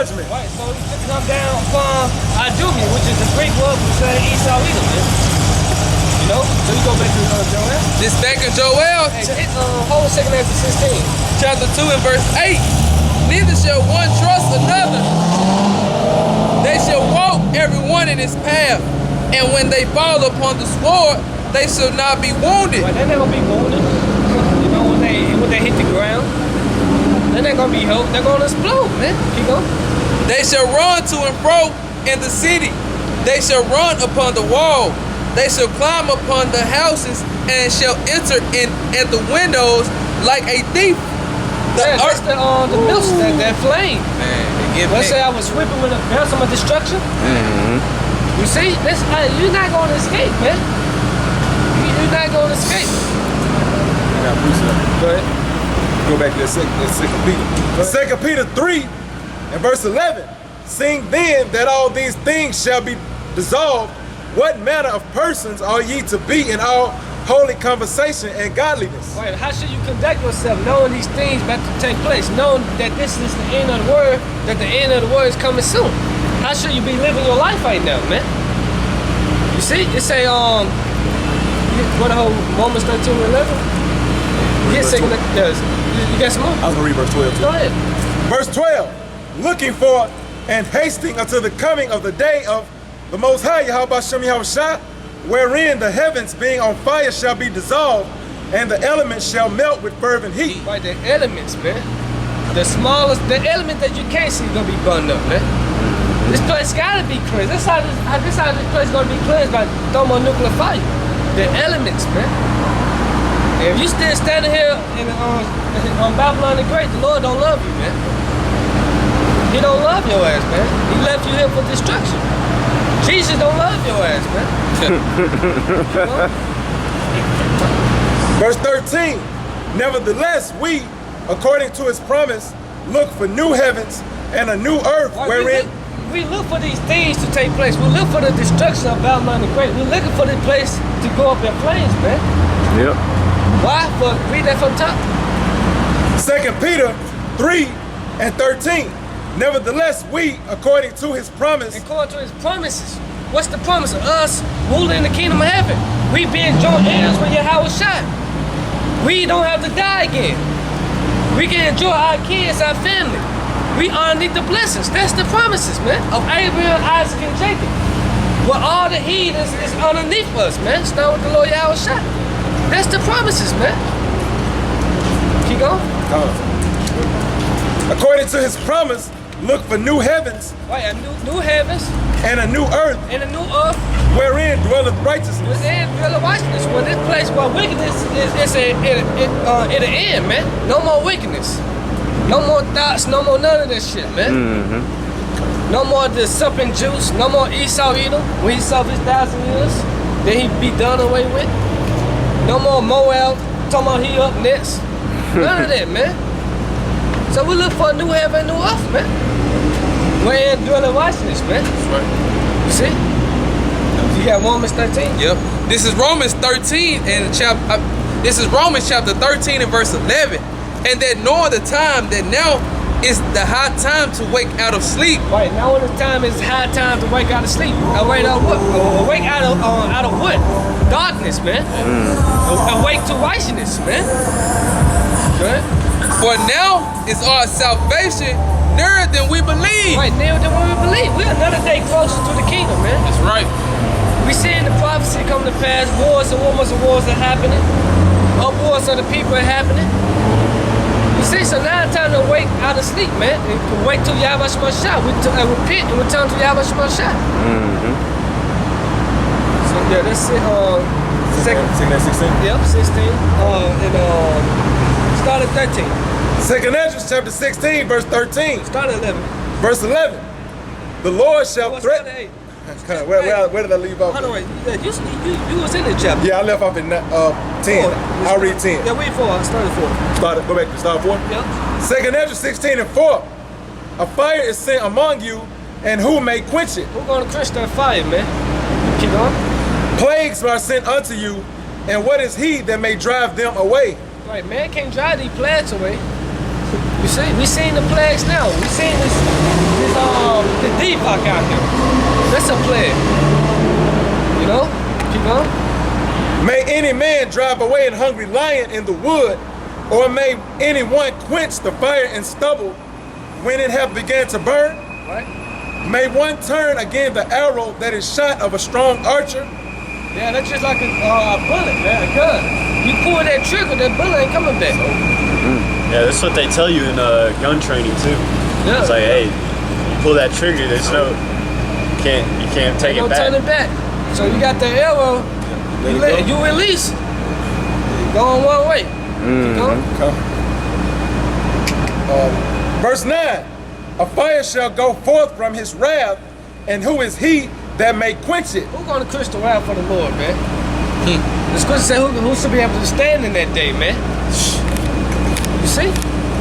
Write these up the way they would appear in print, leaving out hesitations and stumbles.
judgment. Right, so he took them down from Idumea, which is the Greek word for saying Esau Edom, man. You know? So you go back to Joel. This back in Joel, Hey, hold 2 Ezra 16. chapter 2 and verse 8. Neither shall one trust another. They shall walk every one in his path. And when they fall upon the sword, they shall not be wounded. Well, they're not gonna be wounded. You know, when they hit the ground, they're not gonna be hurt. They're gonna explode, man. Keep going. They shall run to and fro in the city. They shall run upon the wall. They shall climb upon the houses and shall enter in at the windows like a thief. That's the milk, that flame. Man, let's say I was whipping with a ransom of destruction. You see, you're not going to escape, man. You're not going to escape. I got Bruce. Go ahead. Go back to that 2 Peter. 2 Peter 3 and verse 11. Seeing then that all these things shall be dissolved, what manner of persons are ye to be in all holy conversation and godliness? Right, how should you conduct yourself knowing these things about to take place, knowing that this is the end of the word, that the end of the word is coming soon? How should you be living your life right now, man? You see, it say, what the whole Romans 13 and 11? You got some more? I was going to read verse 12 too. Go ahead. Verse 12. Looking for and hasting unto the coming of the day of the Most High, Yahweh Shem Yahushua, wherein the heavens being on fire shall be dissolved, and the elements shall melt with fervent heat. Right, the elements, man. The smallest, the element that you can't see gonna be burned up, man. This place gotta be cleansed. This how this place gonna be cleansed by thermonuclear fire. The elements, man. And if you still standing here on Babylon the Great, the Lord don't love you, man. He don't love your ass, man. He left you here for destruction. Jesus don't love your ass, man. Verse 13. Nevertheless, we, according to his promise, look for new heavens and a new earth, right, wherein we look for these things to take place. We look for the destruction of Babylon the Great. We're looking for the place to go up in flames, man. Yep. Why? Read that from top. 2 Peter 3 and 13. Nevertheless, we, according to his promise. According to his promises. What's the promise of us ruling in the kingdom of heaven? We being joint heirs with Yahweh shot. We don't have to die again. We can enjoy our kids, our family. We underneath the blessings. That's the promises, man, of Abraham, Isaac, and Jacob. Well, all the heathens is underneath us, man. Start with the Lord Yahweh shot. That's the promises, man. Keep going. According to his promise, look for new heavens. Right, a new heavens. And a new earth. And a new earth. Wherein dwelleth righteousness. Wherein dwelleth righteousness. Well, this place where wickedness is it'll end, man. No more wickedness. No more thoughts, no more none of this shit, man. No more the serpent juice, no more Esau Edom. When he served his 1,000 years, then he be done away with. No more Moab, talking about he up next. None of that, man. So we look for a new heaven and new earth, man. We're in dwelling righteousness, man. That's right. You see? You got Romans 13? Yep. This is Romans 13 and this is Romans chapter 13 and verse 11. And that knowing the time that now is the high time to wake out of sleep. Right, now when the time is high time to wake out of sleep. Awake out of what? Awake out of what? Darkness, man. Awake to righteousness, man. Good. For now is our salvation nearer than we believe. Right, nearer than we believe. We're another day closer to the kingdom, man. That's right. We seeing the prophecy come to pass. Wars and rumors of wars are happening. Wars of the people are happening. You see, so now it's time to wake out of sleep, man. And wake till Yahweh Shema Shah. We repent and return to Yahweh Shema Shah. So yeah, that's it. Second 16. Yep, 16. Start at 13. 2 Ezra chapter 16, verse 13. Start at 11. Verse 11. The Lord shall threaten. Where did I leave off? Hold on, wait. You was in the chapter. Yeah, I left off at 10. I'll read 10. Yeah, read 4. I started 4. Go back to start 4? Yep. 2 Ezra 16 and 4. A fire is sent among you, and who may quench it? Who's going to quench that fire, man? Keep going. Plagues are sent unto you, and what is he that may drive them away? Right, man can't drive these plagues away. You see, we seeing the plagues now. We seeing this drive away an hungry lion in the wood, or may anyone quench the fire and stubble when it hath begun to burn? Right? May one turn again the arrow that is shot of a strong archer? Yeah, that's just like a bullet, man, a gun. You pull that trigger, that bullet ain't coming back. Yeah, that's what they tell you in gun training too. Yeah. It's like, hey, you pull that trigger, there's no, you can't take it Ain't no back. turning back. So you got the arrow, you release, going one way. You know? Verse 9, a fire shall go forth from his wrath, and who is he that may quench it? Who's gonna quench the wrath for the Lord, man? The scripture say who should be able to stand in that day, man? You see?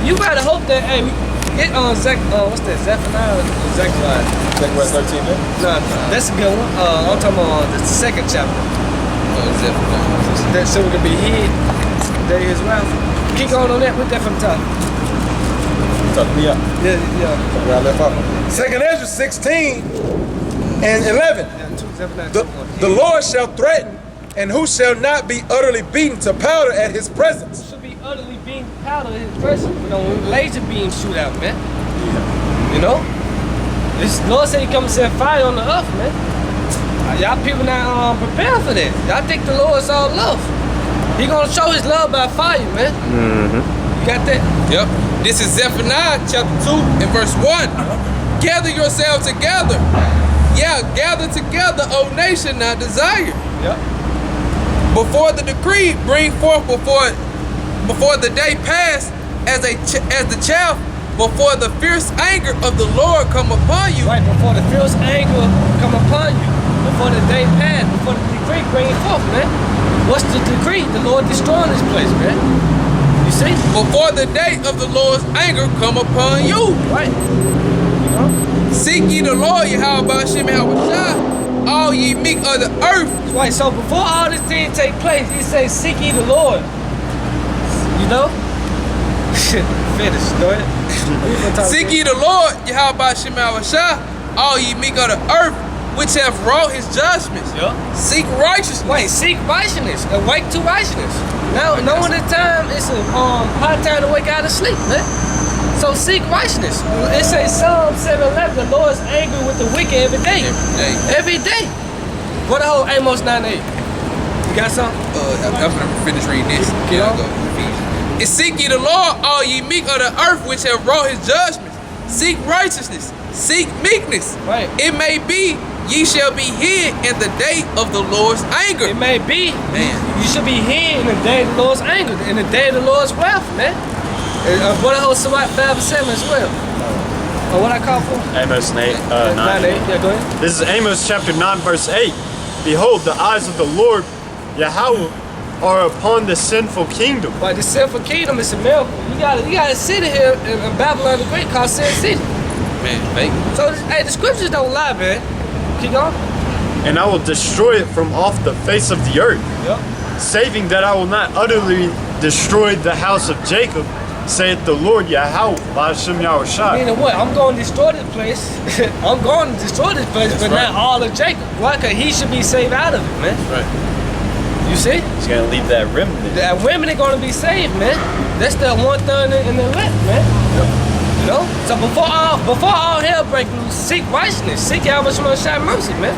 You gotta hope that, hey, what's that, Zephaniah or Zechariah? Zechariah 13, man. No, that's a good one. I'm talking about the second chapter. That so we can be hid day his wrath. Keep going on that, put that from the top. Talk me up. Yeah. Where I left off. 2nd Ezra 16 and 11. The Lord shall threaten, and who shall not be utterly beaten to powder at his presence? Should be utterly being powder in his presence. You know, when laser beam shoot out, man. You know? This Lord said he come and set fire on the earth, man. Y'all people not prepared for that. Y'all think the Lord's all love. He gonna show his love by fire, man. You got that? Yep. This is Zephaniah chapter 2 and verse 1. Gather yourselves together. Yeah, gather together, O nation, now desire. Yep. Before the decree, bring forth before the day pass, as the chaff, before the fierce anger of the Lord come upon you. Right, before the fierce anger come upon you. Before the day pass, before the decree bring it forth, man. What's the decree? The Lord destroying this place, man. You see? Before the day of the Lord's anger come upon you. Right. You know? Seek ye the Lord, Yahweh Shem Yahweh, all ye meek of the earth. Right, so before all this thing take place, he says, seek ye the Lord. You know? Finish, go ahead. Seek ye the Lord, Yahweh Shem Yahweh, all ye meek of the earth, which have wrought his judgments. Yep. Seek righteousness. Wait, seek righteousness. Awake to righteousness. Now, knowing the time, it's a high time to wake out of sleep, man. So seek righteousness. It says Psalm 7:11, the Lord is angry with the wicked every day. Every day. What the whole Amos 9:8? You got something? I'm gonna finish reading this. Get on. And seek ye the Lord, all ye meek of the earth, which have wrought his judgments. Seek righteousness. Seek meekness. Right. It may be ye shall be hid in the day of the Lord's anger. It may be. Man. You should be here in the day of the Lord's anger, in the day of the Lord's wrath, man. What I hold Sirach 5 and 7 as well. What I call for? Amos 9. 9, 8. Yeah, go ahead. This is Amos chapter 9, verse 8. Behold, the eyes of the Lord, Yahweh, are upon the sinful kingdom. But the sinful kingdom is a miracle. You got a city here in Babylon the Great called Sin City. Man, fake. So, hey, the scriptures don't lie, man. Keep going. And I will destroy it from off the face of the earth, Yep. saving that I will not utterly destroy the house of Jacob, saith the Lord Yahweh, Ba'ashem Yahushua. Meaning what? I'm going to destroy this place. I'm going to destroy this place, That's but right. not all of Jacob. Why? Because he should be saved out of it, man. Right. You see? He's going to leave that remnant. The women are going to be saved, man. That's the one thing in the elect, man. You know? So before all hell breaks loose, seek righteousness. Seek Yahweh Shai mercy, man.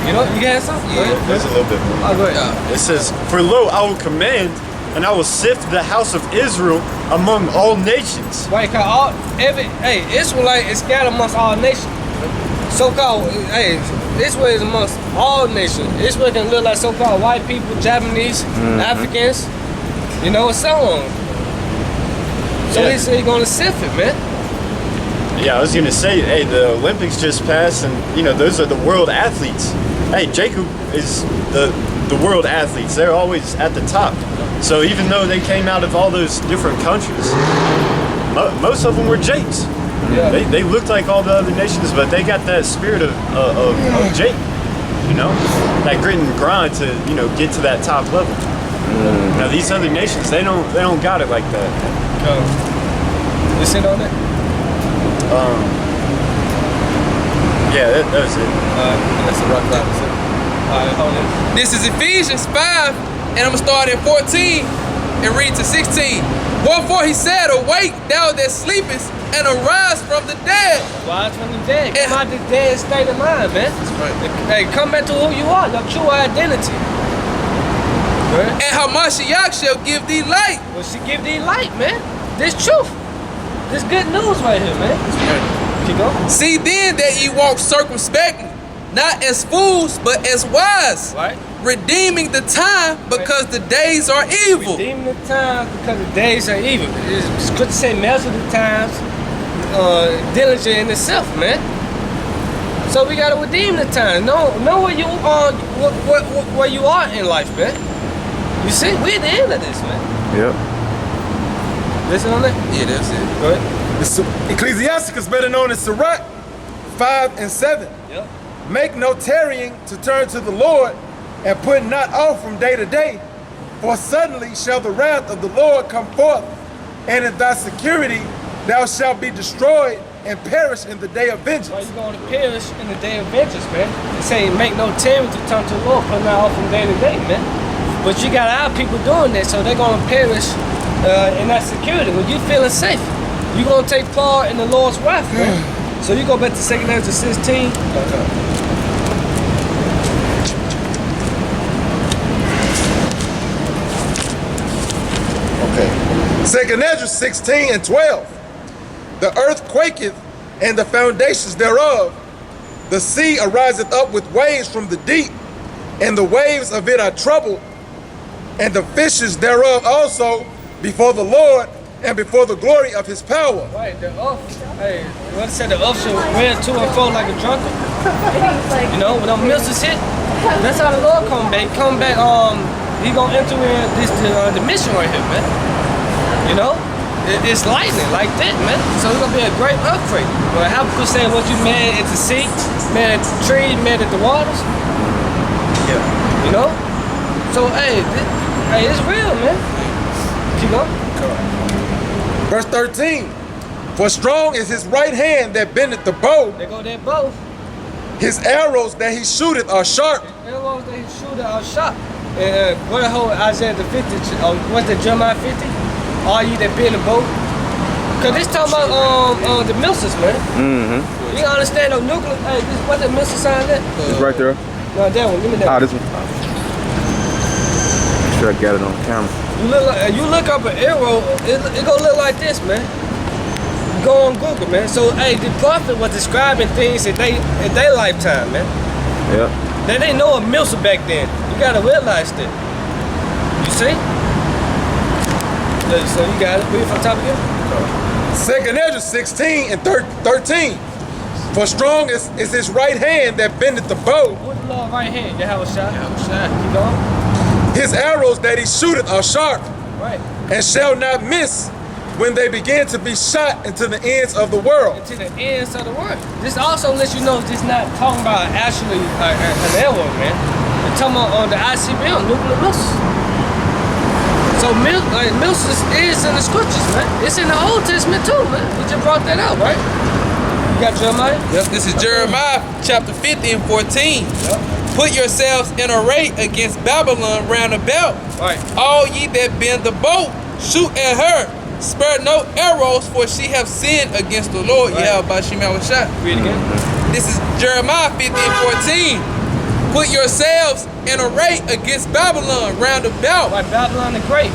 You know? You got something? Yeah. There's a little bit more. Oh, go ahead. It says, For lo, I will command, and I will sift the house of Israel among all nations. Right, cause Israelite is scattered amongst all nations. So-called, Israel is amongst all nations. Israel can look like so-called white people, Japanese, Africans, you know, and so on. So Yeah. he said he's gonna sift it, man. Yeah, I was going to say, hey, the Olympics just passed, and, those are the world athletes. Hey, Jacob is the world athletes. They're always at the top. So even though they came out of all those different countries, most of them were Jakes. Yeah. They looked like all the other nations, but they got that spirit of Jake, that grit and grind to get to that top level. Now these other nations, they don't got it like that. You sit on that? Yeah, that was it. That's a rough line. Alright, hold it. This is Ephesians 5 And I'm gonna start at 14 and read to 16. Wherefore he said, awake, thou that sleepest, and arise from the dead. Rise from the dead. Come out the dead state of mind, man. That's right. Hey, come back to who you are, your true identity. Right? And Hamashiach shall give thee light. Well, she give thee light, man. This truth. This good news right here, man. Keep going. See then that ye walk circumspectly, not as fools, but as wise. Right. Redeeming the time because the days are evil. Redeeming the time because the days are evil. It's good to say measure the times, diligent in itself, man. So we gotta redeem the time. Know where you are, where you are in life, man. You see, we're at the end of this, man. Yep. Listen on that? Yeah, that's it. Go ahead. Ecclesiasticus, better known as Sirach 5 and 7. Yep. Make no tarrying to turn to the Lord, and put not off from day to day, for suddenly shall the wrath of the Lord come forth, and in thy security thou shalt be destroyed and perish in the day of vengeance. Why you going to perish in the day of vengeance, man? They say make no tarrying to turn to the Lord, put not off from day to day, man. But you got our people doing that, so they're gonna perish in that security. When you feeling safe, you're gonna take part in the Lord's wrath, man. So you go back to 2 Ezra 16. Okay. 2 Ezra 16 and 12. The earth quaketh, and the foundations thereof. The sea ariseth up with waves from the deep, and the waves of it are troubled, and the fishes thereof also before the Lord and before the glory of his power. Right, the earth, hey, what said the earth should ran to and fro like a drunkard. You know, when them missiles hit, that's how the Lord come back. Come back, he gonna enter in this the mission right here, man. You know? It's lightning like that, man. So it's gonna be a great earthquake. But how could say what you mad at the sea, mad at the trees, mad at the waters? Yeah. You know? So hey, it's real, man. Keep going. Verse 13. For strong is his right hand that bendeth the bow. There go that bow. His arrows that he shooteth are sharp. Arrows that he shoot are sharp. And what the whole Isaiah the 50, what's the Jeremiah 50? All ye that bend the bow. Cause this talking about the missiles, man. Mm-hmm. You understand the nuclear? Hey, this what the missile sign that? It's right there. No, that one. Give me that. Ah, this one. Make sure I got it on camera. You look up an arrow, it gonna look like this, man. Go on Google, man. So, hey, the prophet was describing things in their lifetime, man. Yep. They didn't know a missile back then. You gotta realize that. You see? So you got it. Read from top again. 2 Ezra 16 and 13. For strong is his right hand that bendeth the bow. What's the Lord right hand? You have a shot. Keep going. His arrows that he shooteth are sharp, Right. and shall not miss when they begin to be shot into the ends of the world. To the ends of the world. This also lets you know this not talking about actually an arrow, man. It's talking about on the ICBM, nuclear missiles. So missiles is in the scriptures, man. It's in the Old Testament too, man. We just brought that out, right? You got Jeremiah? Yep, this is Jeremiah chapter 50 and 14. Yep. Put yourselves in array against Babylon round about. Right. All ye that bend the bow, shoot at her. Spare no arrows, for she have sinned against the Lord. Right. Yahweh Shema Shah. Read again. This is Jeremiah 50 and 14. Put yourselves in array against Babylon round about. Right, Babylon the Great.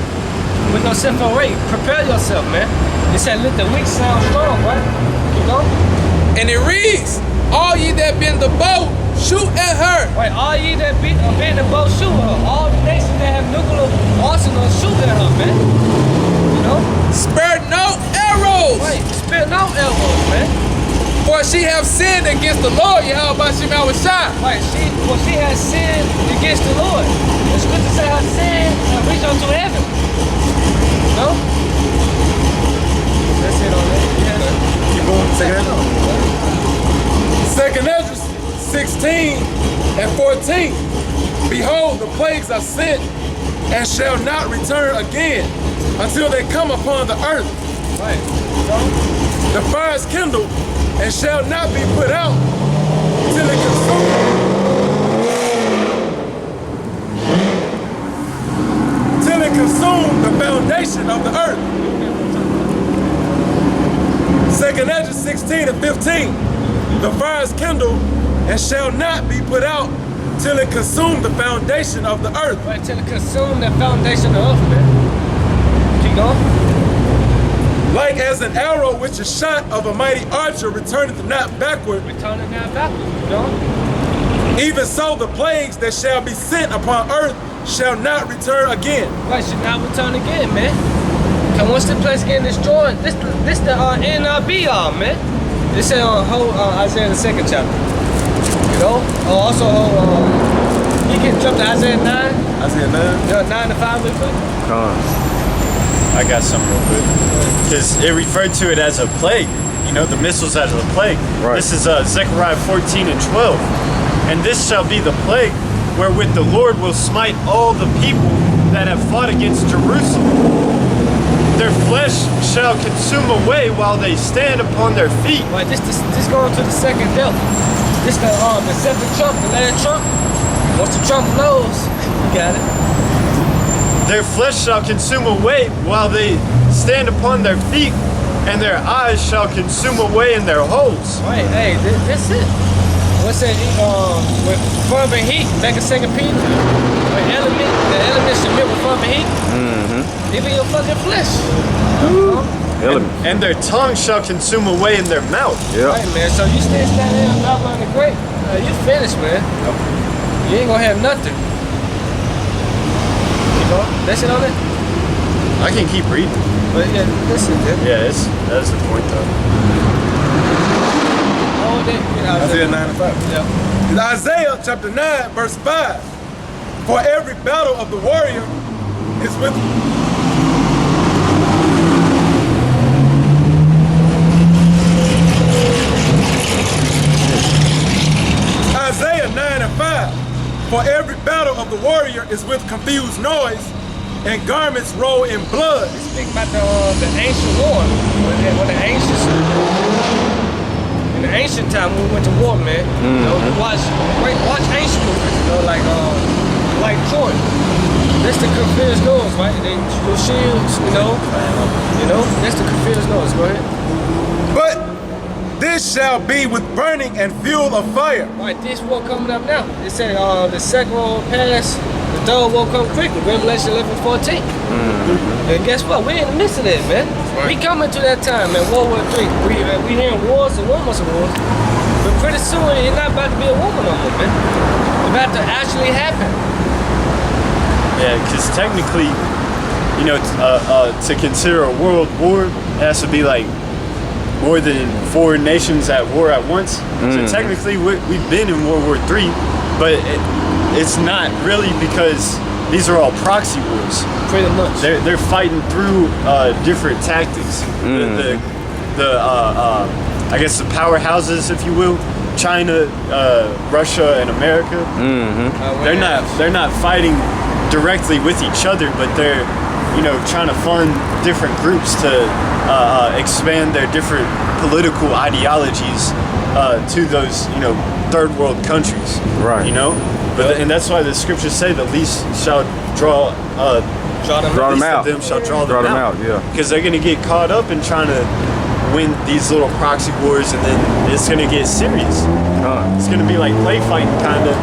With yourself in array. Prepare yourself, man. It said, let the weak sound strong, right? Keep going. And it reads, all ye that bend the bow, shoot at her. Right, all ye that bend the bow, shoot at her. All the nations that have nuclear arsenals, shoot at her, man. You know? Spare no arrows. Right, spare no arrows, man. For she have sinned against the Lord, Yahweh Shema Shah. Right, she has sinned against the Lord. The scripture says her sin reached unto heaven. No? That's it on that. Keep going. 2 Ezra 16 and 14. Behold, the plagues are sent and shall not return again until they come upon the earth. Right. The fire is kindled and shall not be put out till it consume. foundation of the earth. 2 Ezra 16 and 15. The fire is kindled and shall not be put out till it consume the foundation of the earth. Right, till it consume the foundation of the earth, man. Keep going. Like as an arrow which is shot of a mighty archer returneth not backward, Returning now backward, you know? even so the plagues that shall be sent upon earth shall not return again. Right, should not return again, man. Cause once the place getting destroyed, this the end all be all, man. This is Isaiah the 2nd chapter. You know? Also, you can jump to Isaiah 9. Isaiah 9. 9 to 5 real quick. I got something real quick. Because it referred to it as a plague. You know, the missiles as a plague. Right. This is Zechariah 14 and 12. And this shall be the plague wherewith the Lord will smite all the people that have fought against Jerusalem. Their flesh shall consume away while they stand upon their feet. Right, this going to the second death. This the seventh trump, the last trump. Once the trump blows, you got it. Their flesh shall consume away while they stand upon their feet, and their eyes shall consume away in their holes. Right, hey, this it. What's that? With fervent heat, back in 2 Peter. The elements should with fervent heat. Even your fucking flesh. And their tongue shall consume away in their mouth. Yeah. Right, man. So you stand there in Babylon the Great, you finished, man. You ain't gonna have nothing. You know? That's it on it? I can keep reading. But yeah, listen, man. Yeah, that's the point though. All day, you know, Isaiah 9 and 5. Yeah. In Isaiah chapter 9, verse 5. For every battle of the warrior is with Isaiah 9 and 5. For every battle of the warrior is with confused noise, and garments roll in blood. Speak about the ancient war. When the ancients, in the ancient time when we went to war, man. You know, watch ancient movies, you know, like Troy. That's the confused noise, right? They your shields, you know, that's the confused noise. Go ahead. But this shall be with burning and fuel of fire. Right, this war coming up now. It said the second war pass, the third war come quickly. Revelation 11:14. And guess what? We're in the midst of that, man. We coming to that time, man. World War III. We hearing wars and rumors of wars. But pretty soon, it's not about to be a woman no more, man. It's about to actually happen. Yeah, because technically, you know, to consider a world war, it has to be like more than 4 nations at war at once. So technically, we've been in World War III, but it's not really because these are all proxy wars. Pretty much. They're fighting through different tactics. I guess the powerhouses, if you will, China, Russia, and America. They're not fighting directly with each other, but they're, you know, trying to fund different groups to expand their different political ideologies to those, you know, third world countries. Right. You know, and that's why the scriptures say the least shall draw them out. Them shall draw them out. Yeah. Because they're gonna get caught up in trying to win these little proxy wars, and then it's gonna get serious. It's gonna be like play fighting, kind of.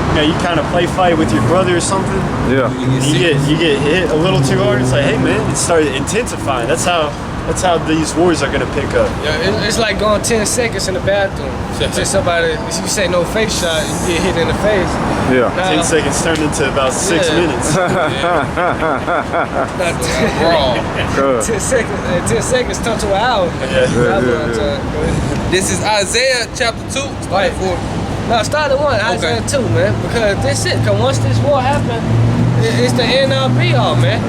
You know, you kind of play fight with your brother or something. Yeah. You get hit a little too hard. It's like, hey man, it started intensifying. That's how these wars are gonna pick up. Yeah, it's like going 10 seconds in the bathroom. To somebody, if you say no face shot, you get hit in the face. Yeah. 10 seconds turned into about 6 minutes. 10 seconds turned to an hour. This is Isaiah chapter 2. Right. No, start at 1, Isaiah 2, man. Because this it. Because once this war happens, it's the end all be all, man.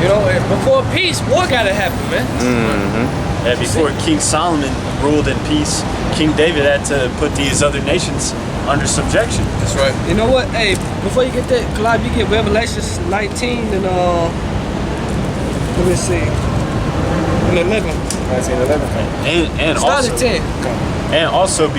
You know, before peace, war gotta happen, man. And before King Solomon ruled in peace, King David had to put these other nations under subjection. That's right. You know what? Hey, before you get that, Clive, you get Revelations 19 and let me see, and 11. 1911. And Start also, at 10. and also